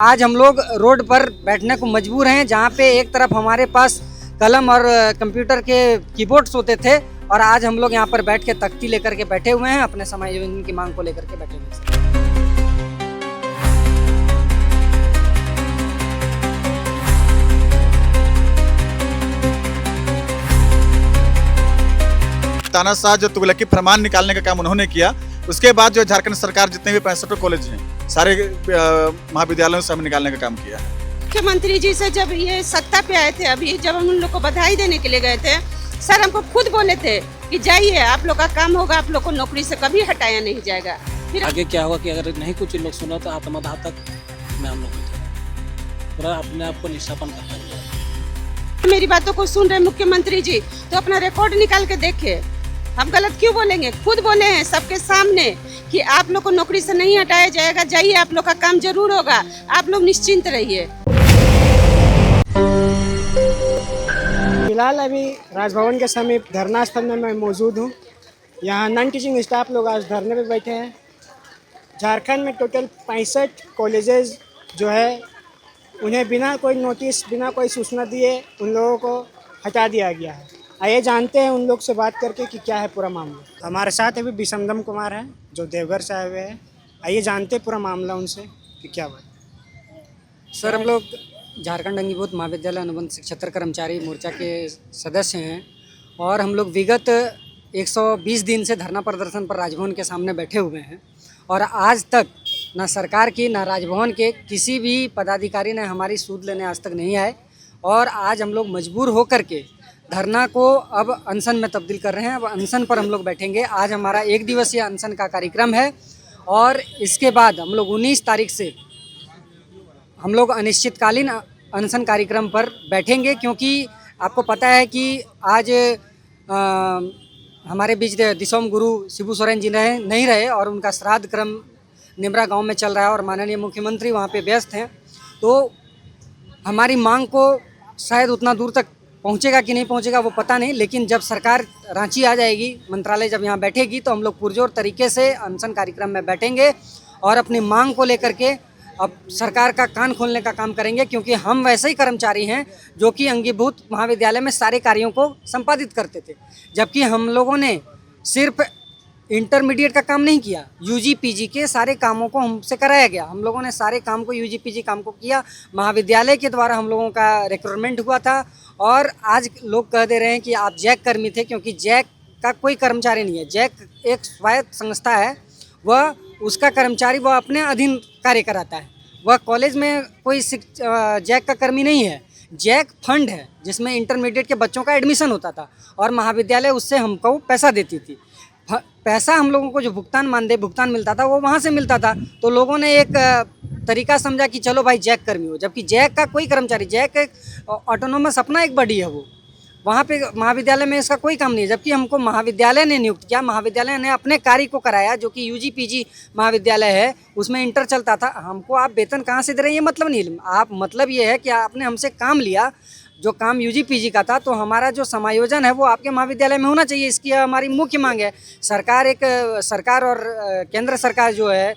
आज हम लोग रोड पर बैठने को मजबूर हैं, जहाँ पे एक तरफ हमारे पास कलम और कंप्यूटर के कीबोर्ड्स होते थे और आज हम लोग यहाँ पर बैठ के तख्ती लेकर के बैठे हुए हैं, अपने समायोजन की मांग को लेकर के बैठे हुए हैं। तानाशाह जो तुगलकी फरमान निकालने का काम उन्होंने किया, उसके बाद जो झारखंड सरकार जितने भी 65 कॉलेज हैं सारे महाविद्यालयों से हम निकालने का काम किया है। मुख्यमंत्री जी से जब ये सत्ता पे आए थे, अभी जब हम उन लोग को बधाई देने के लिए गए थे, सर हमको खुद बोले थे कि जाइए, आप लोग का काम होगा, आप लोग को नौकरी से कभी हटाया नहीं जाएगा। फिर आगे क्या हुआ कि अगर नहीं कुछ लोग सुना तो आत्मदाह तक मैं हम लोग पूरा अपने आप को निष्ठापन करता हूँ। मेरी बातों को सुन रहे मुख्यमंत्री जी तो अपना रिकॉर्ड निकाल के देखे, हम गलत क्यों बोलेंगे। खुद बोले हैं सबके सामने कि आप लोग को नौकरी से नहीं हटाया जाएगा, जाइए, आप लोग का काम जरूर होगा, आप लोग निश्चिंत रहिए। फिलहाल अभी राजभवन के समीप धरना स्थल में मैं मौजूद हूँ। यहाँ नॉन टीचिंग स्टाफ लोग आज धरने पे बैठे हैं। झारखंड में टोटल 65 कॉलेजेस जो है उन्हें बिना कोई नोटिस, बिना कोई सूचना दिए उन लोगों को हटा दिया गया है। आइए जानते हैं उन लोग से बात करके कि क्या है पूरा मामला। हमारे साथ अभी विशंदम कुमार हैं जो देवघर से आए हुए हैं। आइए जानते हैं पूरा मामला उनसे कि क्या बात। सर, हम लोग झारखंड अंगीभूत महाविद्यालय अनुबंध शिक्षक कर्मचारी मोर्चा के सदस्य हैं और हम लोग विगत 120 दिन से धरना प्रदर्शन पर राजभवन के सामने बैठे हुए हैं और आज तक ना सरकार की ना राजभवन के किसी भी पदाधिकारी ने हमारी सूद लेने आज तक नहीं आए और आज हम लोग मजबूर होकर के धरना को अब अनशन में तब्दील कर रहे हैं। अब अनशन पर हम लोग बैठेंगे। आज हमारा 1 दिवसीय अनशन का कार्यक्रम है और इसके बाद हम लोग 19 तारीख से हम लोग अनिश्चितकालीन अनशन कार्यक्रम पर बैठेंगे, क्योंकि आपको पता है कि आज हमारे बीच दिसोम गुरु शिबू सोरेन जी नहीं रहे और उनका श्राद्ध क्रम निमरा गांव में चल रहा है और माननीय मुख्यमंत्री वहां पे व्यस्त हैं। तो हमारी मांग को शायद उतना दूर तक पहुंचेगा कि नहीं पहुंचेगा वो पता नहीं, लेकिन जब सरकार रांची आ जाएगी, मंत्रालय जब यहाँ बैठेगी तो हम लोग पुरजोर तरीके से अनशन कार्यक्रम में बैठेंगे और अपनी मांग को लेकर के अब सरकार का कान खोलने का काम करेंगे, क्योंकि हम वैसे ही कर्मचारी हैं जो कि अंगीभूत महाविद्यालय में सारे कार्यों को संपादित करते थे, जबकि हम लोगों ने सिर्फ इंटरमीडिएट का काम नहीं किया, यूजी पीजी के सारे कामों को हमसे कराया गया। हम लोगों ने सारे काम को, यूजी पीजी काम को किया। महाविद्यालय के द्वारा हम लोगों का रिक्रूटमेंट हुआ था और आज लोग कह दे रहे हैं कि आप जैक कर्मी थे, क्योंकि जैक का कोई कर्मचारी नहीं है। जैक एक स्वायत्त संस्था है, वह उसका कर्मचारी वह अपने अधीन कार्य कराता है। वह कॉलेज में कोई जैक का कर्मी नहीं है। जैक फंड है जिसमें इंटरमीडिएट के बच्चों का एडमिशन होता था और महाविद्यालय उससे हमको पैसा देती थी। पैसा हम लोगों को जो भुगतान मिलता था वो वहाँ से मिलता था। तो लोगों ने एक तरीका समझा कि चलो भाई जैक कर्मी हो, जबकि जैक का कोई कर्मचारी, जैक एक ऑटोनोमस अपना एक बॉडी है, वो वहाँ पे महाविद्यालय में इसका कोई काम नहीं है। जबकि हमको महाविद्यालय ने नियुक्त किया, महाविद्यालय ने अपने कार्य को कराया, जो कि यूजी पीजी महाविद्यालय है, उसमें इंटर चलता था। हमको आप वेतन कहाँ से दे रहे हैं ये मतलब नहीं, आप मतलब ये है कि आपने हमसे काम लिया, जो काम यूजी पीजी का था, तो हमारा जो समायोजन है वो आपके महाविद्यालय में होना चाहिए। इसकी हमारी मुख्य मांग है। सरकार और केंद्र सरकार जो है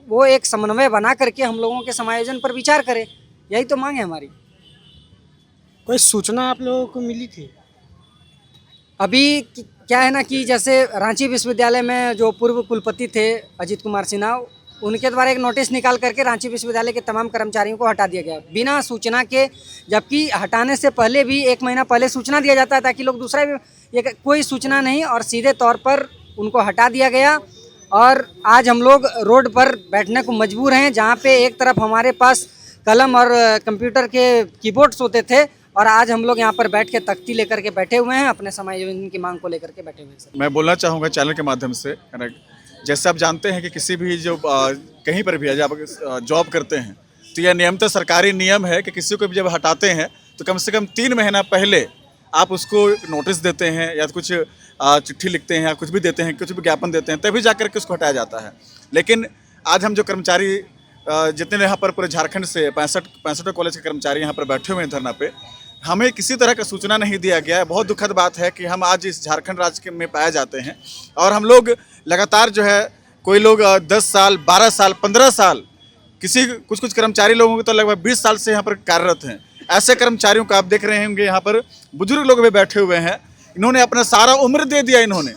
वो एक समन्वय बना करके हम लोगों के समायोजन पर विचार करे, यही तो मांग है हमारी। कोई सूचना आप लोगों को मिली थी? अभी क्या है ना कि जैसे रांची विश्वविद्यालय में जो पूर्व कुलपति थे अजीत कुमार सिन्हा, उनके द्वारा एक नोटिस निकाल करके रांची विश्वविद्यालय के तमाम कर्मचारियों को हटा दिया गया बिना सूचना के, जबकि हटाने से पहले भी 1 महीना पहले सूचना दिया जाता है ताकि लोग दूसरा ये कोई सूचना नहीं और सीधे तौर पर उनको हटा दिया गया। और आज हम लोग रोड पर बैठने को मजबूर हैं, जहाँ पे एक तरफ हमारे पास कलम और कंप्यूटर के कीबोर्ड्स होते थे और आज हम लोग यहाँ पर बैठ के तख्ती लेकर के बैठे हुए हैं, अपने समायोजन की मांग को लेकर के बैठे हुए हैं। मैं बोलना चाहूँगा चैनल के माध्यम से, जैसे आप जानते हैं कि किसी भी जो कहीं पर भी है जब आप जॉब करते हैं तो यह नियमतः सरकारी नियम है कि किसी को भी जब हटाते हैं तो कम से कम 3 महीना पहले आप उसको नोटिस देते हैं या कुछ चिट्ठी लिखते हैं या कुछ भी देते हैं, कुछ भी ज्ञापन देते हैं, तभी जाकर के उसको हटाया जाता है। लेकिन आज हम जो कर्मचारी जितने यहाँ पर पूरे झारखंड से 65 कॉलेज के कर्मचारी यहाँ पर बैठे हुए हैं धरना पे, हमें किसी तरह का सूचना नहीं दिया गया है। बहुत दुखद बात है कि हम आज इस झारखंड राज्य में पाए जाते हैं और हम लोग लगातार जो है, कोई लोग 10 साल, 12 साल, 15 साल किसी कुछ कुछ कर्मचारी लोगों के तो लगभग 20 साल से यहाँ पर कार्यरत हैं। ऐसे कर्मचारियों को आप देख रहे होंगे, यहाँ पर बुजुर्ग लोग भी बैठे हुए हैं। इन्होंने अपना सारा उम्र दे दिया इन्होंने,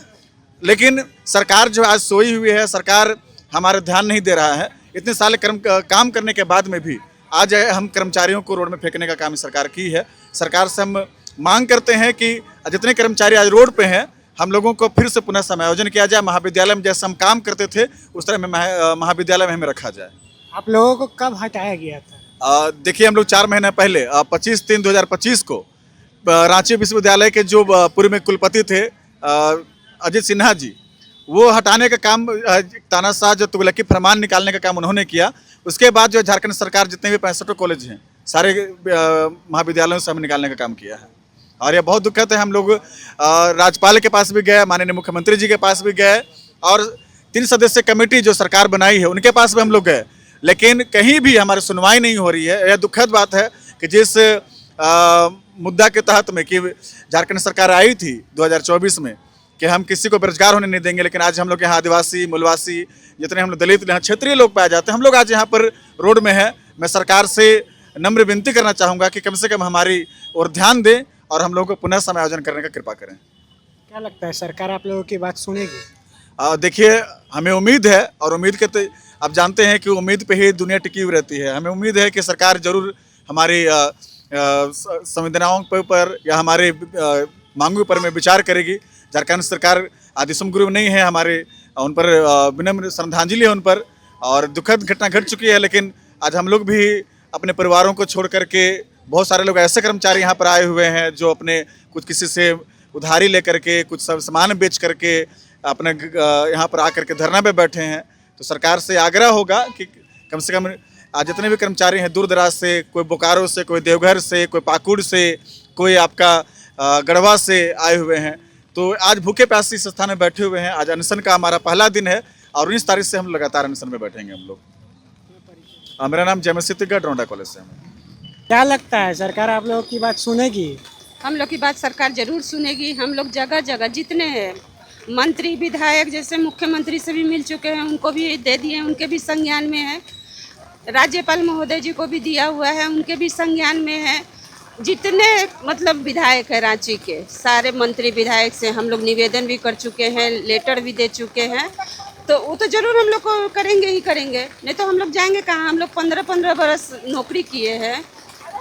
लेकिन सरकार जो आज सोई हुई है, सरकार हमारा ध्यान नहीं दे रहा है। इतने साल काम करने के बाद में भी आज हम कर्मचारियों को रोड में फेंकने का काम सरकार की है। सरकार से हम मांग करते हैं कि जितने कर्मचारी आज रोड पे हैं, हम लोगों को फिर से पुनः समायोजन किया जाए। महाविद्यालय में जैसे हम काम करते थे उस तरह में महाविद्यालय में हमें रखा जाए। आप लोगों को कब हटाया गया था? देखिए, हम लोग 4 महीने पहले 25/3/2025 को रांची विश्वविद्यालय के जो पूर्व में कुलपति थे अजित सिन्हा जी, वो हटाने का काम, तानाशाह जो तुगलकी फरमान निकालने का काम उन्होंने किया। उसके बाद जो झारखंड सरकार जितने भी 65 कॉलेज हैं सारे महाविद्यालयों से हम निकालने का काम किया है। और यह बहुत दुखद है। हम लोग राज्यपाल के पास भी गए, माननीय मुख्यमंत्री जी के पास भी गए, और 3 सदस्यीय कमेटी जो सरकार बनाई है उनके पास भी हम लोग गए, लेकिन कहीं भी हमारी सुनवाई नहीं हो रही है। यह दुखद बात है कि जिस मुद्दा के तहत में कि झारखंड सरकार आई थी 2024 में कि हम किसी को बेरोजगार होने नहीं देंगे, लेकिन आज हम लोग यहाँ आदिवासी, मूलवासी, जितने हम लोग दलित यहाँ क्षेत्रीय लोग पाए जाते हैं, हम लोग आज यहाँ पर रोड में हैं। मैं सरकार से नम्र विनती करना चाहूँगा कि कम से कम हमारी ओर ध्यान दें और हम लोगों को पुनः समायोजन करने का कृपा करें। क्या लगता है सरकार आप लोगों की बात सुनेगी? देखिए, हमें उम्मीद है, और उम्मीद के तो आप जानते हैं कि उम्मीद पे ही दुनिया टिकी हुई रहती है। हमें उम्मीद है कि सरकार जरूर हमारी संवेदनाओं पर या हमारे मांगों पर में विचार करेगी। झारखंड सरकार आदिशम गुरु नहीं है, हमारे उन पर विनम्र श्रद्धांजलि है उन पर, और दुखद घटना घट चुकी है। लेकिन आज हम लोग भी अपने परिवारों को छोड़ करके, बहुत सारे लोग ऐसे कर्मचारी यहाँ पर आए हुए हैं जो अपने कुछ किसी से उधारी लेकर के, कुछ सब सामान बेच करके अपने यहाँ पर आकर के धरना पे बैठे हैं। तो सरकार से आग्रह होगा कि कम से कम आज जितने भी कर्मचारी हैं दूर दराज से, कोई बोकारो से, कोई देवघर से, कोई पाकुड़ से, कोई आपका गढ़वा से आए हुए हैं, तो आज भूखे प्यासे इस स्थान में बैठे हुए हैं। आज अनशन का हमारा पहला दिन है और 19 तारीख से हम लगातार अनशन में बैठेंगे हम लोग। मेरा नाम जयमसी तिग्गा, ड्रोंडा कॉलेज से हूँ। क्या लगता है सरकार आप लोगों की बात सुनेगी? हम लोग की बात सरकार जरूर सुनेगी। हम लोग जगह जगह जितने हैं मंत्री, विधायक, जैसे मुख्यमंत्री से भी मिल चुके हैं, उनको भी दे दिए, उनके भी संज्ञान में है। राज्यपाल महोदय जी को भी दिया हुआ है, उनके भी संज्ञान में है। जितने मतलब विधायक है रांची के, सारे मंत्री विधायक से हम लोग निवेदन भी कर चुके हैं, लेटर भी दे चुके हैं। तो वो तो जरूर हम लोग को करेंगे ही करेंगे, नहीं तो हम लोग जाएंगे कहाँ? हम लोग 15-15 बरस नौकरी किए हैं,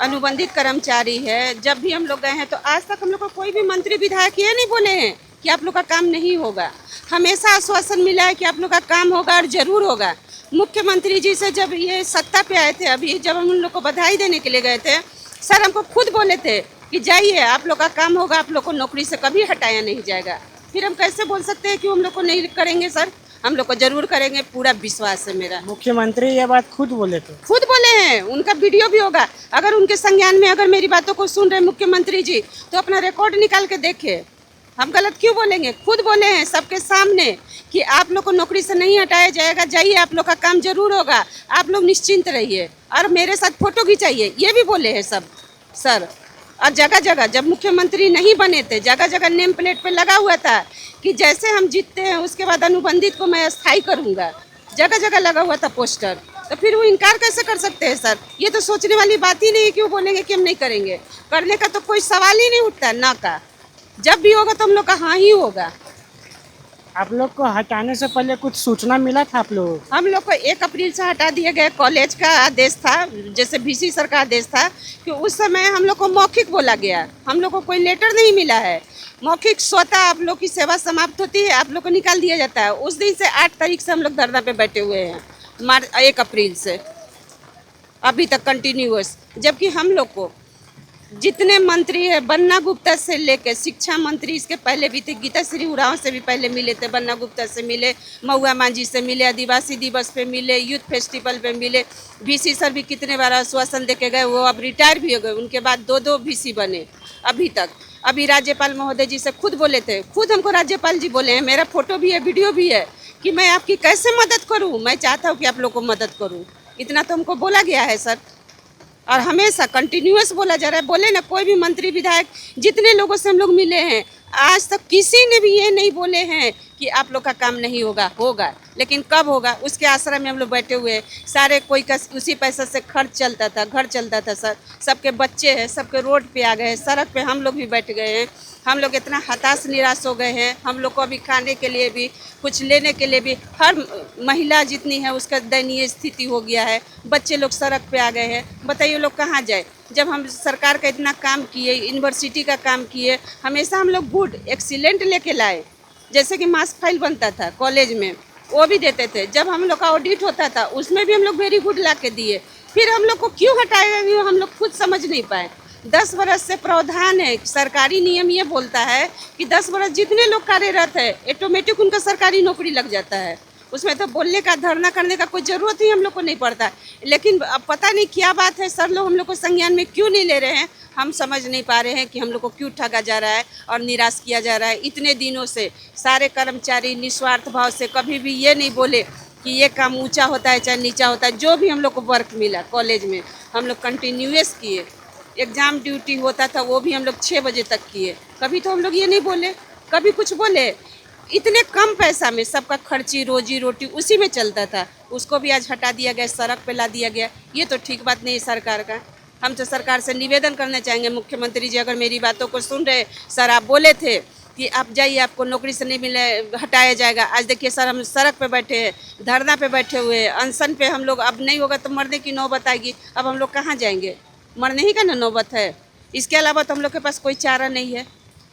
अनुबंधित कर्मचारी है। जब भी हम लोग गए हैं तो आज तक हम लोग को कोई भी मंत्री विधायक ये नहीं बोले हैं कि आप लोग का काम नहीं होगा। हमेशा आश्वासन मिला है कि आप लोग का काम होगा और ज़रूर होगा। मुख्यमंत्री जी से जब ये सत्ता पे आए थे, अभी जब हम उन लोग को बधाई देने के लिए गए थे, सर हमको खुद बोले थे कि जाइए, आप लोग का काम होगा, आप लोग को नौकरी से कभी हटाया नहीं जाएगा। फिर हम कैसे बोल सकते हैं कि हम लोग को नहीं करेंगे? सर हम लोग को जरूर करेंगे, पूरा विश्वास है मेरा। मुख्यमंत्री ये बात खुद बोले थे? खुद बोले हैं, उनका वीडियो भी होगा। अगर उनके संज्ञान में अगर मेरी बातों को सुन रहे मुख्यमंत्री जी तो अपना रिकॉर्ड निकाल के देखे। हम गलत क्यों बोलेंगे? खुद बोले हैं सबके सामने कि आप लोग को नौकरी से नहीं हटाया जाएगा, जाइए, आप लोग का काम जरूर होगा, आप लोग निश्चिंत रहिए और मेरे साथ फोटो खिंचाइए, ये भी बोले हैं सब सर। और जगह जगह जब मुख्यमंत्री नहीं बने थे, जगह जगह नेम प्लेट पे लगा हुआ था कि जैसे हम जीतते हैं उसके बाद अनुबंधित को मैं अस्थायी करूंगा, जगह जगह लगा हुआ था पोस्टर। तो फिर वो इनकार कैसे कर सकते हैं सर? ये तो सोचने वाली बात ही नहीं है कि वो बोलेंगे कि हम नहीं करेंगे। करने का तो कोई सवाल ही नहीं उठता ना का। जब भी होगा तो हम लोग का हाँ ही होगा। आप लोग को हटाने से पहले कुछ सूचना मिला था आप लोगों को? हम लोग को 1 अप्रैल से हटा दिए गए। कॉलेज का आदेश था, जैसे VC सर का आदेश था कि उस समय हम लोग को मौखिक बोला गया, हम लोग को कोई लेटर नहीं मिला है। मौखिक स्वतः आप लोग की सेवा समाप्त होती है, आप लोग को निकाल दिया जाता है। उस दिन से 8 तारीख से हम लोग धरना पे बैठे हुए हैं, 1 अप्रैल से अभी तक कंटिन्यूअस। जबकि हम लोग को जितने मंत्री है, बन्ना गुप्ता से लेके शिक्षा मंत्री, इसके पहले भी थे, गीता श्री उरांव से भी पहले मिले थे, बन्ना गुप्ता से मिले, महुआ मांझी से मिले, आदिवासी दिवस पे मिले, यूथ फेस्टिवल पे मिले। VC सर भी कितने बार आश्वासन दे के गए, वो अब रिटायर भी हो गए। उनके बाद 2 VC बने अभी तक। अभी राज्यपाल महोदय जी से खुद बोले थे, खुद हमको राज्यपाल जी बोले हैं, मेरा फोटो भी है, वीडियो भी है, कि मैं आपकी कैसे मदद करूँ, मैं चाहता हूँ कि आप लोग को मदद करूँ। इतना तो हमको बोला गया है सर, और हमेशा कंटिन्यूअस बोला जा रहा है। बोले ना, कोई भी मंत्री विधायक जितने लोगों से हम लोग मिले हैं, आज तक किसी ने भी ये नहीं बोले हैं कि आप लोग का काम नहीं होगा, होगा, लेकिन कब होगा उसके आश्रय में हम लोग बैठे हुए हैं। सारे कोई का उसी पैसा से खर्च चलता था, घर चलता था सर। सबके बच्चे हैं, सबके रोड पे आ गए हैं, सड़क पे हम लोग भी बैठ गए हैं। हम लोग इतना हताश निराश हो गए हैं। हम लोग को अभी खाने के लिए भी, कुछ लेने के लिए भी, हर महिला जितनी है उसका दयनीय स्थिति हो गया है। बच्चे लोग सड़क पे आ गए हैं। बताइए लोग कहाँ जाए? जब हम सरकार का इतना काम किए, यूनिवर्सिटी का काम किए, हमेशा हम लोग गुड एक्सीलेंट लेके लाए। जैसे कि मास्क फाइल बनता था कॉलेज में, वो भी देते थे। जब हम लोग का ऑडिट होता था उसमें भी हम लोग वेरी गुड ला के दिए। फिर हम लोग को क्यों हटाएगा हम लोग खुद समझ नहीं पाए। 10 वर्ष से प्रावधान है, सरकारी नियम ये बोलता है कि 10 वर्ष जितने लोग कार्यरत है ऑटोमेटिक उनका सरकारी नौकरी लग जाता है। उसमें तो बोलने का, धरना करने का कोई ज़रूरत ही हम लोग को नहीं पड़ता। लेकिन अब पता नहीं क्या बात है, सर लोग हम लोग को संज्ञान में क्यों नहीं ले रहे हैं। हम समझ नहीं पा रहे हैं कि हम लोग को क्यों ठगा जा रहा है और निराश किया जा रहा है। इतने दिनों से सारे कर्मचारी निस्वार्थ भाव से कभी भी ये नहीं बोले कि ये काम ऊंचा होता है चाहे नीचा होता है। जो भी हम लोग को वर्क मिला कॉलेज में हम लोग कंटिन्यूअस किए। एग्ज़ाम ड्यूटी होता था वो भी हम लोग 6 बजे तक किए। कभी तो हम लोग ये नहीं बोले, कभी कुछ बोले। इतने कम पैसा में सबका खर्ची, रोजी रोटी उसी में चलता था। उसको भी आज हटा दिया गया, सड़क पे ला दिया गया। ये तो ठीक बात नहीं है सरकार का। हम तो सरकार से निवेदन करना चाहेंगे, मुख्यमंत्री जी अगर मेरी बातों को सुन रहे, सर आप बोले थे कि आप जाइए, आपको नौकरी से नहीं मिले, हटाया जाएगा। आज देखिए सर, हम सड़क पे बैठे हैं, धरना पे बैठे हुए हैं, अनशन पे हम लोग। अब नहीं होगा तो मरने की नौबत आएगी। अब हम लोग कहाँ जाएंगे? मरने ही का ना नौबत है। इसके अलावा तो हम लोग के पास कोई चारा नहीं है।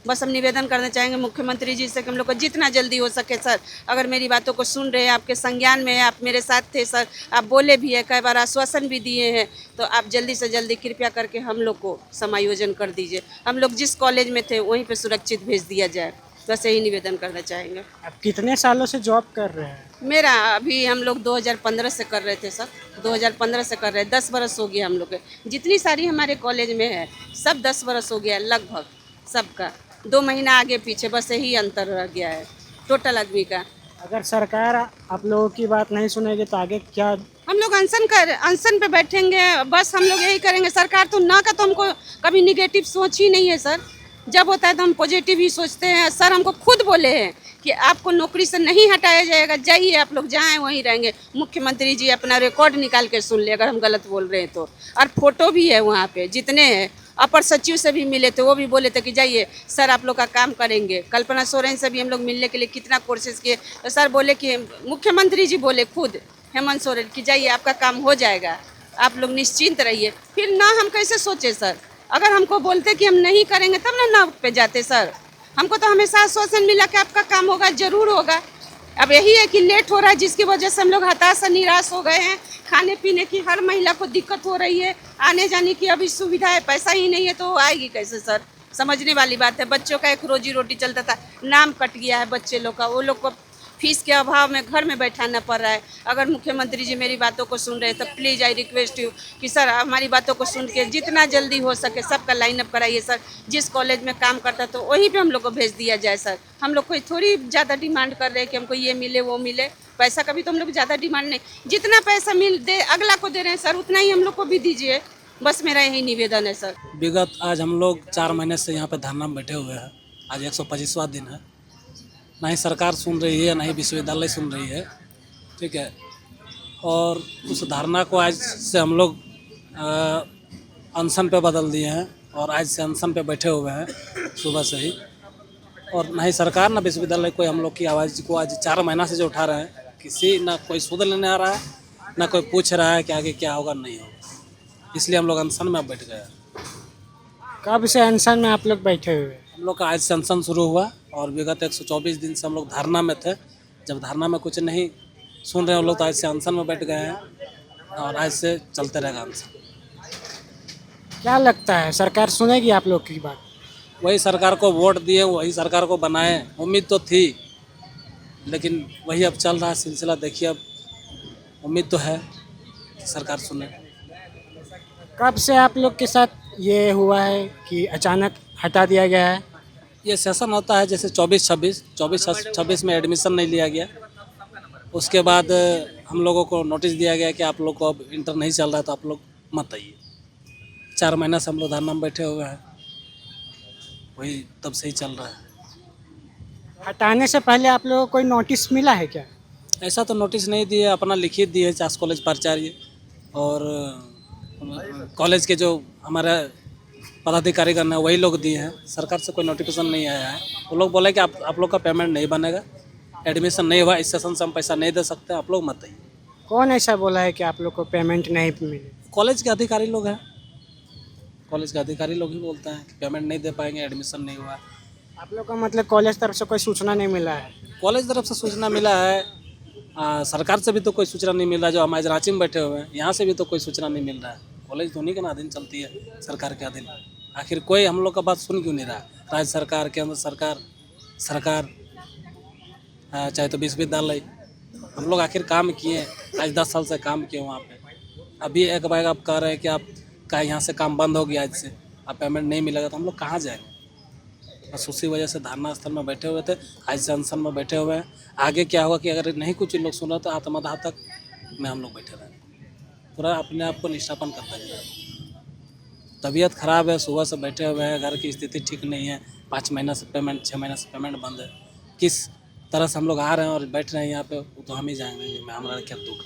बस हम निवेदन करना चाहेंगे मुख्यमंत्री जी से कि हम लोग को जितना जल्दी हो सके सर, अगर मेरी बातों को सुन रहे हैं, आपके संज्ञान में है, आप मेरे साथ थे सर, आप बोले भी है, कई बार आश्वासन भी दिए हैं, तो आप जल्दी से जल्दी कृपया करके हम लोग को समायोजन कर दीजिए। हम लोग जिस कॉलेज में थे वहीं पे सुरक्षित भेज दिया जाए। बस यही निवेदन करना चाहेंगे। आप कितने सालों से जॉब कर रहे हैं? मेरा अभी हम लोग 2015 से कर रहे थे सर, 2015 से कर रहे हैं। 10 बरस हो गया हम लोग के। जितनी सारी हमारे कॉलेज में है सब 10 बरस हो गया लगभग सबका। 2 महीना आगे पीछे बस यही अंतर रह गया है टोटल आदमी का। अगर सरकार आप लोगों की बात नहीं सुनेगी तो आगे क्या? हम लोग अनशन पे बैठेंगे। बस हम लोग यही करेंगे। सरकार तो ना का तो हमको कभी निगेटिव सोच ही नहीं है सर। जब होता है तो हम पॉजिटिव ही सोचते हैं। सर हमको खुद बोले हैं कि आपको नौकरी से नहीं हटाया जाएगा, जाइए, आप लोग जहाँ हैं वहीं रहेंगे। मुख्यमंत्री जी अपना रिकॉर्ड निकाल के सुन ले अगर हम गलत बोल रहे हैं तो। और फोटो भी है वहाँ पे, जितने हैं। अपर सचिव से भी मिले थे, वो भी बोले थे कि जाइए सर आप लोग का काम करेंगे। कल्पना सोरेन से भी हम लोग मिलने के लिए कितना कोशिश किए, तो सर बोले कि मुख्यमंत्री जी बोले खुद हेमंत सोरेन कि जाइए आपका काम हो जाएगा, आप लोग निश्चिंत रहिए। फिर ना हम कैसे सोचे सर? अगर हमको बोलते कि हम नहीं करेंगे तब ना पे जाते सर। हमको तो हमेशा आश्वासन मिला कि आपका काम होगा, जरूर होगा। अब यही है कि लेट हो रहा है, जिसकी वजह से हम लोग हताश निराश हो गए हैं। खाने पीने की हर महिला को दिक्कत हो रही है, आने जाने की अभी सुविधा है, पैसा ही नहीं है तो आएगी कैसे सर? समझने वाली बात है। बच्चों का एक रोजी रोटी चलता था, नाम कट गया है बच्चे लोग का। वो लोग को फीस के अभाव में घर में बैठाना पड़ रहा है। अगर मुख्यमंत्री जी मेरी बातों को सुन रहे हैं तो प्लीज़ आई रिक्वेस्ट यू कि सर हमारी बातों को सुन के जितना जल्दी हो सके सबका लाइनअप कराइए सर। जिस कॉलेज में काम करता तो वहीं पे हम लोग को भेज दिया जाए सर। हम लोग कोई थोड़ी ज़्यादा डिमांड कर रहे हैं कि हमको ये मिले वो मिले। पैसा का भी तो हम लोग ज़्यादा डिमांड नहीं, जितना पैसा मिल दे अगला को दे रहे हैं सर, उतना ही हम लोग को भी दीजिए। बस मेरा यही निवेदन है सर। विगत आज हम लोग 4 महीने से यहाँ पे धरना में बैठे हुए हैं। आज 125वां दिन है। ना ही सरकार सुन रही है, ना ही विश्वविद्यालय सुन रही है, ठीक है। और उस धरना को आज से हम लोग अनशन पे बदल दिए हैं और आज से अनशन पे बैठे हुए हैं सुबह से ही। और ना ही सरकार ना विश्वविद्यालय कोई हम लोग की आवाज़ को आज 4 महीना से जो उठा रहे हैं, किसी ना कोई सुध लेने आ रहा है, ना कोई पूछ रहा है कि आगे क्या होगा नहीं होगा। इसलिए हम लोग अनशन में अब बैठ गए। कब से अनशन में आप लोग बैठे हुए हैं? हम लोग का आज से अनशन शुरू हुआ और विगत 124 दिन से हम लोग धरना में थे। जब धरना में कुछ नहीं सुन रहे हम लोग तो आज से अनशन में बैठ गए हैं और आज से चलते रहेगा अनशन। क्या लगता है सरकार सुनेगी आप लोग की बात? वही सरकार को वोट दिए, वही सरकार को बनाए, उम्मीद तो थी, लेकिन वही अब चल रहा है सिलसिला। देखिए अब उम्मीद तो है सरकार सुने। कब से आप लोग के साथ ये हुआ है कि अचानक हटा दिया गया है? ये सेशन होता है जैसे 24-26 में एडमिशन नहीं लिया गया, उसके बाद हम लोगों को नोटिस दिया गया कि आप लोग को अब इंटर नहीं चल रहा है तो आप लोग मत आइए। 4 महीना से हम लोग धरना में बैठे हुए हैं, वही तब से ही चल रहा है। हटाने से पहले आप लोगों को कोई नोटिस मिला है क्या? ऐसा तो नोटिस नहीं दिए, अपना लिखित दिए चास कॉलेज प्राचार्य और कॉलेज के जो हमारे पदाधिकारी करना है वही लोग दिए हैं। सरकार से कोई नोटिफिकेशन नहीं आया है। वो लोग बोले कि आप लोग का पेमेंट नहीं बनेगा, एडमिशन नहीं हुआ, इस सेशन से हम पैसा नहीं दे सकते, आप लोग मत आइए। कौन ऐसा बोला है कि आप लोग को पेमेंट नहीं मिले? कॉलेज के अधिकारी लोग हैं, कॉलेज के अधिकारी लोग ही बोलते हैं कि पेमेंट नहीं दे पाएंगे, एडमिशन नहीं हुआ। आप लोग को मतलब कॉलेज तरफ से कोई सूचना नहीं मिला है? कॉलेज तरफ से सूचना मिला है, सरकार से भी तो कोई सूचना नहीं मिल रहा। जो हम आज रांची में बैठे हुए हैं यहाँ से भी तो कोई सूचना नहीं मिल रहा है। कॉलेज तो उन्हीं के अधीन चलती है, सरकार के अधीन। आखिर कोई हम लोग का बात सुन क्यों नहीं रहा? राज्य सरकार, केंद्र सरकार चाहे तो विश्वविद्यालय, हम लोग आखिर काम किए, आज 10 साल से काम किए वहाँ पे। अभी एक बार आप कह रहे हैं कि आप का यहाँ से काम बंद हो गया, आज से आप पेमेंट नहीं मिलेगा, तो हम लोग कहाँ जाएंगे? बस उसी वजह से धरना स्थल में बैठे हुए थे, आज से अनशन में बैठे हुए हैं। आगे क्या होगा कि अगर नहीं कुछ लोग सुन रहे तो आत्मदाह तक में हम लोग बैठे रहेंगे, पूरा अपने आप को निष्ठापन करते हैं। तबीयत ख़राब है, सुबह से बैठे हुए हैं, घर की स्थिति ठीक नहीं है, 5 महीना से पेमेंट, 6 महीना से पेमेंट बंद है। किस तरह से हम लोग आ रहे हैं और बैठ रहे हैं यहाँ पे, वो तो हम ही जाएंगे, मैं हमारा क्या दुख।